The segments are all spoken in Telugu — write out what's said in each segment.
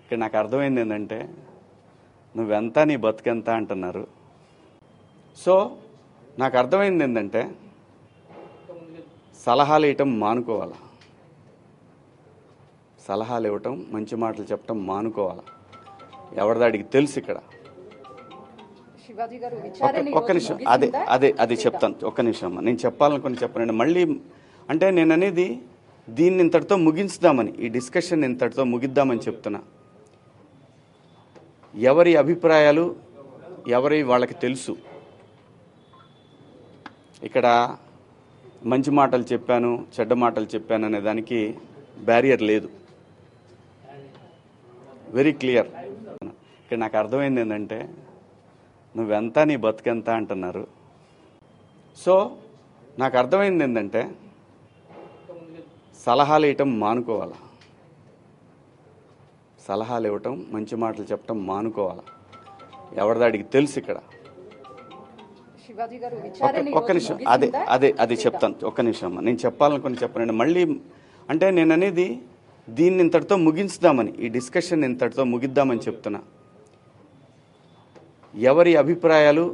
ఇక్కడ నాకు అర్థమైంది ఏంటంటే నువ్వెంత నీ బతుకెంత అంటున్నారు. సో నాకు అర్థమైంది ఏంటంటే సలహాలు ఇవ్వటం మానుకోవాలా, సలహాలు ఇవ్వటం మంచి మాటలు చెప్పటం మానుకోవాలా. ఎవరిదాడికి తెలుసు ఇక్కడ. ఒక్క నిమిషం అది చెప్తాను. ఒక్క నిమిషం అమ్మా, నేను చెప్పాలనుకుని చెప్పనండి. మళ్ళీ అంటే నేను అనేది దీన్ని ఇంతటితో ముగించుదామని, ఈ డిస్కషన్ ఇంతటితో ముగిద్దామని చెప్తున్నా. ఎవరి అభిప్రాయాలు ఎవరి వాళ్ళకి తెలుసు. ఇక్కడ మంచి మాటలు చెప్పాను, చెడ్డ మాటలు చెప్పాను అనే దానికి బ్యారియర్ లేదు. Very clear. ఇక్కడ నాకు అర్థమైంది ఏంటంటే నువ్వెంత నీ బతుకెంత అంటున్నారు. సో నాకు అర్థమైంది ఏంటంటే సలహాలు ఇవ్వటం మానుకోవాలా, సలహాలు ఇవ్వటం మంచి మాటలు చెప్పటం మానుకోవాలా. ఎవరిదాడికి తెలుసు ఇక్కడ. ఒక్క నిమిషం అది చెప్తాను. ఒక్క నిమిషం అమ్మా, నేను చెప్పాలనుకుని చెప్పనండి. మళ్ళీ అంటే నేను అనేది దీన్ని ఇంతటితో ముగించుదామని, ఈ డిస్కషన్ ఇంతటితో ముగిద్దామని చెప్తున్నా. ఎవరి అభిప్రాయాలు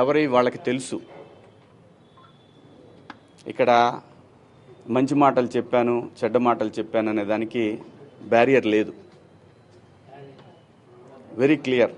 ఎవరి వాళ్ళకి తెలుసు. ఇక్కడ మంచి మాటలు చెప్పాను, చెడ్డ మాటలు చెప్పాను అనే దానికి బ్యారియర్ లేదు. Very clear.